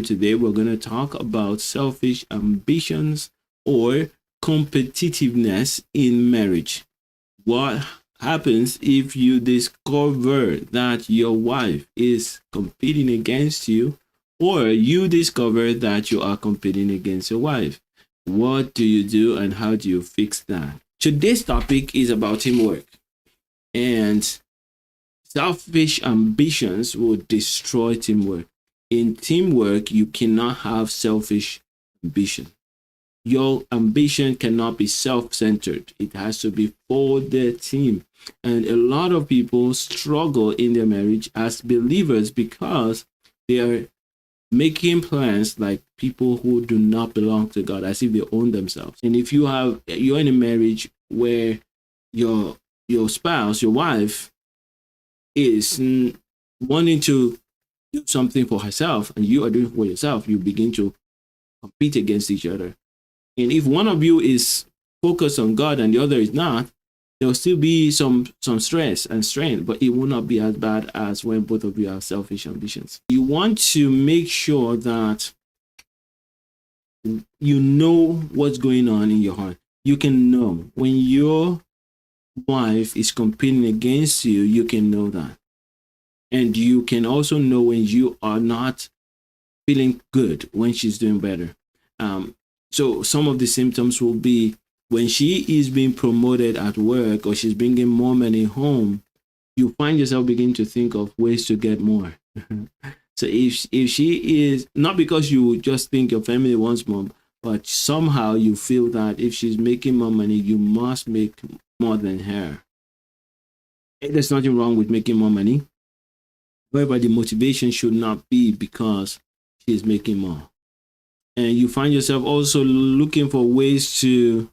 Today, we're going to talk about selfish ambitions or competitiveness in marriage. What happens if you discover that your wife is competing against you, or you discover that you are competing against your wife? What do you do and how do you fix that? Today's topic is about teamwork, and selfish ambitions will destroy teamwork. In teamwork, you cannot have selfish ambition. Your ambition cannot be self-centered. It has to be for the team. And a lot of people struggle in their marriage as believers because they are making plans like people who do not belong to God, as if they own themselves. And if you're in a marriage where your spouse, your wife, is wanting to do something for herself and you are doing for yourself, you begin to compete against each other. And if one of you is focused on God and the other is not, there will still be some stress and strain, but it will not be as bad as when both of you have selfish ambitions. You want to make sure that you know what's going on in your heart. You can know when your wife is competing against you, you can know that. And you can also know when you are not feeling good, when she's doing better. So some of the symptoms will be when she is being promoted at work or she's bringing more money home, you find yourself beginning to think of ways to get more. So if she is, not because you just think your family wants more, but somehow you feel that if she's making more money, you must make more than her. There's nothing wrong with making more money. However, the motivation should not be because she's making more. And you find yourself also looking for ways to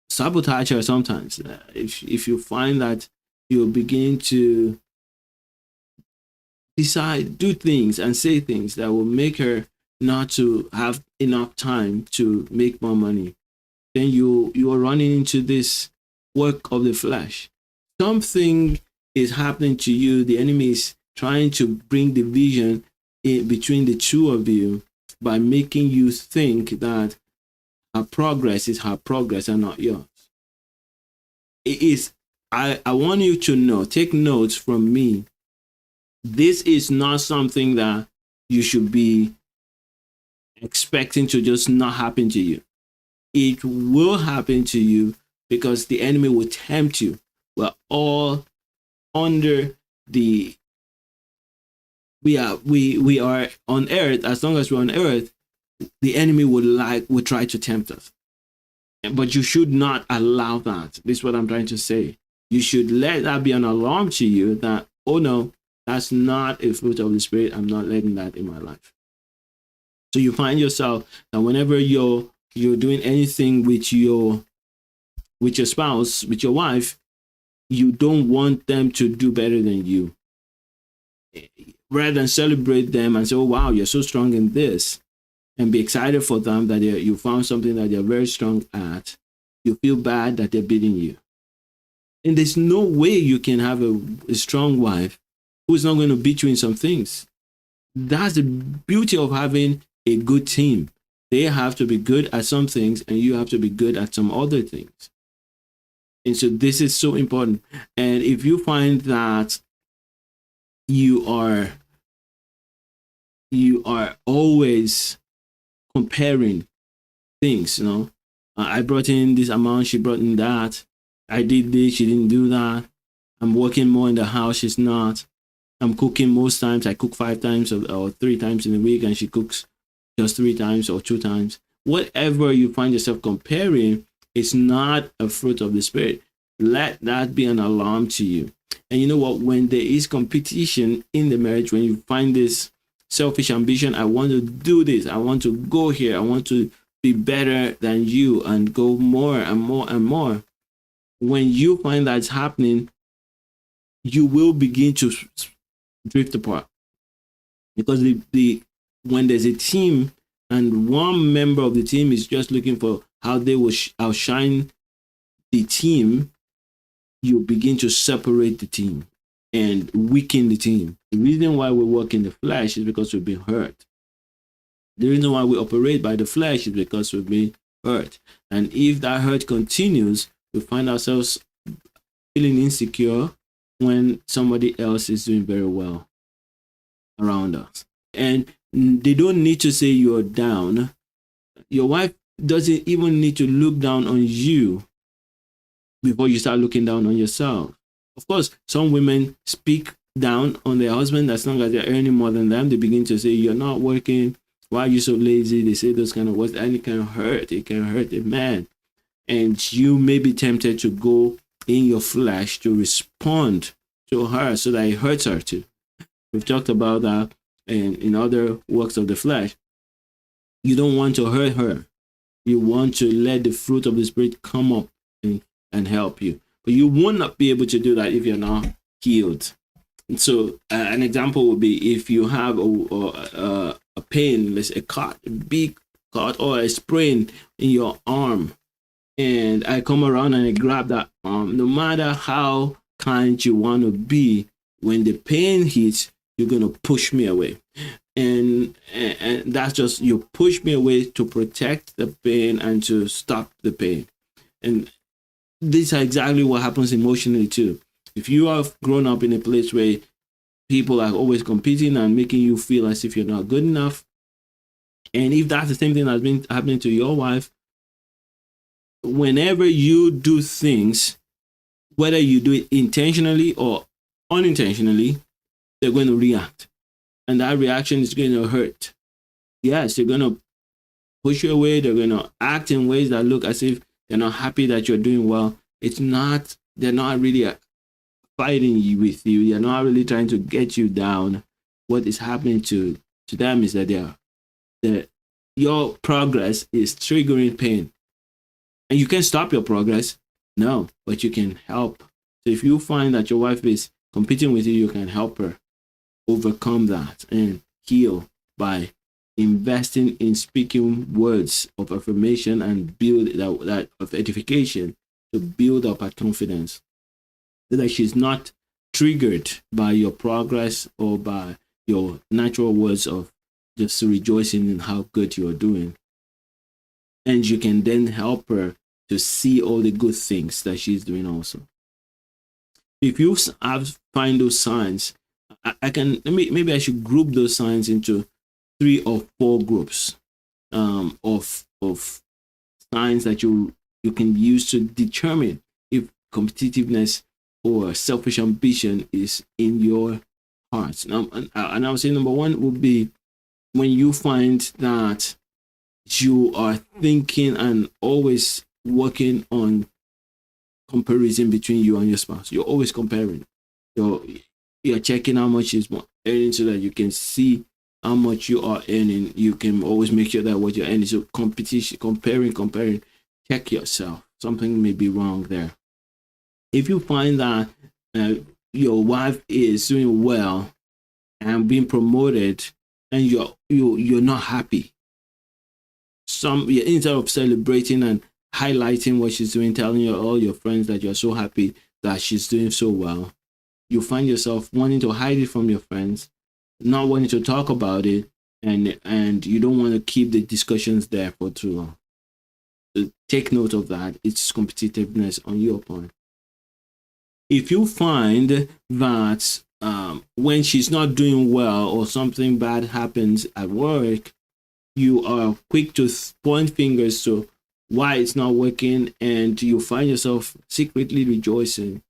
sabotage her sometimes. If you find that you're beginning to do things and say things that will make her not to have enough time to make more money, then you are running into this work of the flesh. Something is happening to you. The enemy is trying to bring division between the two of you by making you think that her progress is her progress and not yours. It is. I want you to know, take notes from me. This is not something that you should be expecting to just not happen to you. It will happen to you because the enemy will tempt you. We're all under the we are on earth. As long as we're on earth, the enemy would try to tempt us, but you should not allow that. This is what I'm trying to say. You should let that be an alarm to you that, oh no, that's not a fruit of the Spirit. I'm not letting that in my life. So you find yourself that whenever you're doing anything with your spouse, with your wife, you don't want them to do better than you. Rather than celebrate them and say, oh wow, you're so strong in this, and be excited for them that you found something that they're very strong at, you feel bad that they're beating you. And there's no way you can have a strong wife who's not going to beat you in some things. That's the beauty of having a good team. They have to be good at some things and you have to be good at some other things. And so this is so important. And if you find that you are always comparing things, I brought in this amount, she brought in that. I did this, she didn't do that. I'm working more in the house, she's not. I'm cooking most times. I cook 5 times or 3 times in a week, and she cooks just 3 times or 2 times. Whatever you find yourself comparing is not a fruit of the Spirit. Let that be an alarm to you. And you know what? When there is competition in the marriage, when you find this selfish ambition, I want to do this, I want to go here, I want to be better than you and go more and more and more. When you find that's happening, you will begin to drift apart. Because when there's a team and one member of the team is just looking for how they will outshine the team, you begin to separate the team and weaken the team. The reason why we work in the flesh is because we've been hurt. The reason why we operate by the flesh is because we've been hurt. And if that hurt continues, we find ourselves feeling insecure when somebody else is doing very well around us. And they don't need to say you're down. Your wife doesn't even need to look down on you before you start looking down on yourself. Of course, some women speak down on their husband as long as they're earning more than them. They begin to say, you're not working. Why are you so lazy? They say those kind of words, and it can hurt. It can hurt a man. And you may be tempted to go in your flesh to respond to her so that it hurts her too. We've talked about that in other works of the flesh. You don't want to hurt her. You want to let the fruit of the Spirit come up and help you. But you will not be able to do that if you're not healed. And so an example would be if you have a pain, let's say a cut, a big cut or a sprain in your arm, and I come around and I grab that arm. No matter how kind you want to be, when the pain hits, you're going to push me away. And that's just, you push me away to protect the pain and to stop the pain. And this is exactly what happens emotionally too. If you have grown up in a place where people are always competing and making you feel as if you're not good enough, and if that's the same thing that's been happening to your wife, whenever you do things, whether you do it intentionally or unintentionally, they're going to react. And that reaction is going to hurt. Yes, they're going to push you away. They're going to act in ways that look as if they're not happy that you're doing well. They're not really fighting with you. They're not really trying to get you down. What is happening to them is that your progress is triggering pain. And you can stop your progress. No, but you can help. So if you find that your wife is competing with you, you can help her overcome that and heal by investing in speaking words of affirmation and build that of edification to build up her confidence, so that she's not triggered by your progress or by your natural words of just rejoicing in how good you're doing. And you can then help her to see all the good things that she's doing also. If you find those signs, maybe I should group those signs into 3 or 4 groups of signs that you can use to determine if competitiveness or selfish ambition is in your heart. And I would say number 1 would be when you find that you are thinking and always working on comparison between you and your spouse. You're always comparing. You're checking how much is earning so that you can see how much you are earning. You can always make sure that what you're earning. So competition, comparing. Check yourself. Something may be wrong there. If you find that your wife is doing well and being promoted, and you're not happy, instead of celebrating and highlighting what she's doing, telling all your friends that you're so happy that she's doing so well, you find yourself wanting to hide it from your friends, not wanting to talk about it, and you don't want to keep the discussions there for too long. So take note of that. It's competitiveness on your part. If you find that when she's not doing well or something bad happens at work, you are quick to point fingers to why it's not working, and you find yourself secretly rejoicing,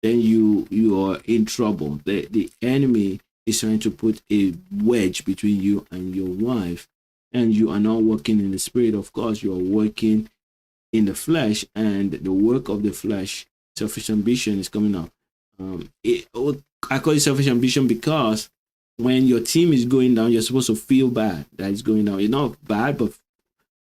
then you are in trouble. The enemy is trying to put a wedge between you and your wife, and you are not working in the spirit. Of course, you are working in the flesh, and the work of the flesh, selfish ambition, is coming up. I call it selfish ambition because when your team is going down, you're supposed to feel bad that it's going down. You're not bad, but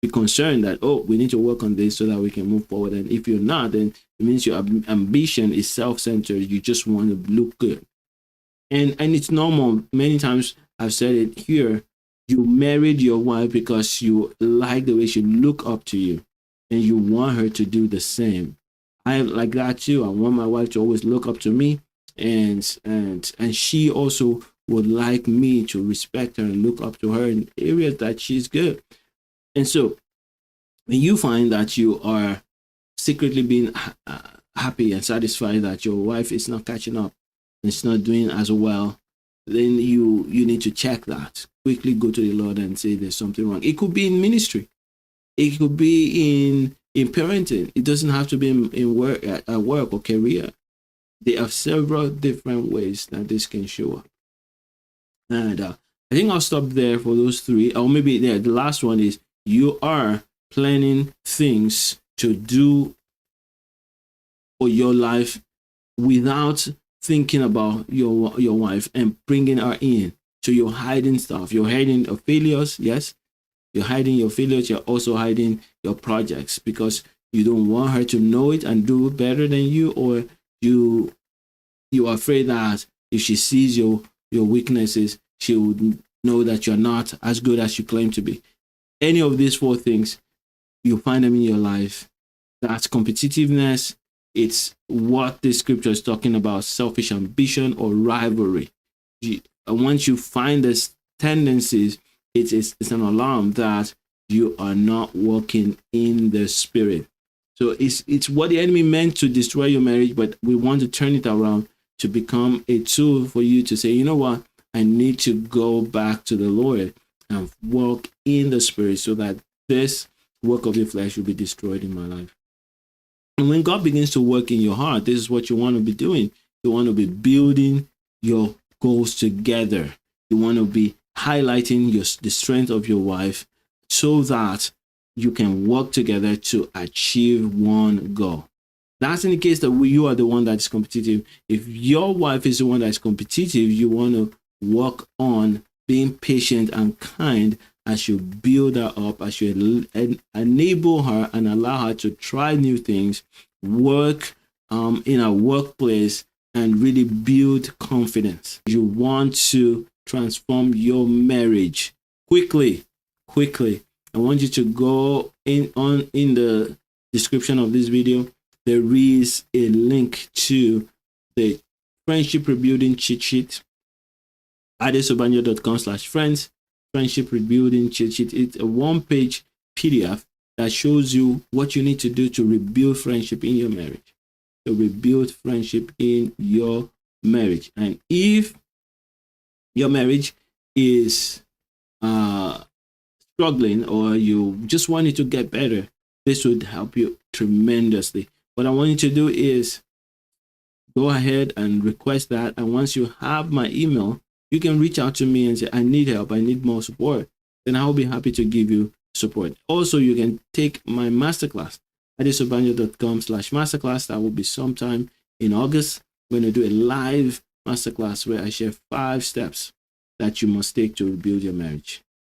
be concerned that, we need to work on this so that we can move forward. And if you're not, then it means your ambition is self-centered. You just want to look good. And it's normal. Many times I've said it here. You married your wife because you like the way she look up to you, and you want her to do the same. I am like that too. I want my wife to always look up to me, and she also would like me to respect her and look up to her in areas that she's good. And so when you find that you are secretly being happy and satisfied that your wife is not catching up and it's not doing as well, then you need to check that. Quickly go to the Lord and say there's something wrong. It could be in ministry. It could be in parenting. It doesn't have to be in work, at work or career. There are several different ways that this can show up. And I think I'll stop there for those three. Or maybe the last one is you are planning things to do for your life without thinking about your wife and bringing her in. So you're hiding stuff. You're hiding your failures. Yes, you're hiding your failures. You're also hiding your projects because you don't want her to know it and do better than you, or you are afraid that if she sees your weaknesses, she would know that you're not as good as you claim to be. Any of these four things, you find them in your life. That's competitiveness. It's what the scripture is talking about, selfish ambition or rivalry. Once you find these tendencies, it's an alarm that you are not walking in the spirit. So it's what the enemy meant to destroy your marriage, but we want to turn it around to become a tool for you to say, you know what, I need to go back to the Lord and walk in the spirit so that this work of the flesh will be destroyed in my life. And when God begins to work in your heart, this is what you want to be doing. You want to be building your goals together. You want to be highlighting the strength of your wife so that you can work together to achieve one goal. That's in the case that you are the one that is competitive. If your wife is the one that is competitive, you want to work on being patient and kind as you build her up, as you enable her and allow her to try new things, work in a workplace, and really build confidence. You want to transform your marriage quickly. I want you to go in the description of this video. There is a link to the friendship rebuilding cheat sheet. adesobanjo.com/friends. Friendship rebuilding cheat sheet. It's a one-page PDF that shows you what you need to do to rebuild friendship in your marriage. To rebuild friendship in your marriage. And if your marriage is struggling or you just want it to get better, this would help you tremendously. What I want you to do is go ahead and request that. And once you have my email, you can reach out to me and say, I need help, I need more support. Then I'll be happy to give you support. Also, you can take my masterclass, adesobanjo.com/masterclass. That will be sometime in August. I'm going to do a live masterclass where I share 5 steps that you must take to rebuild your marriage.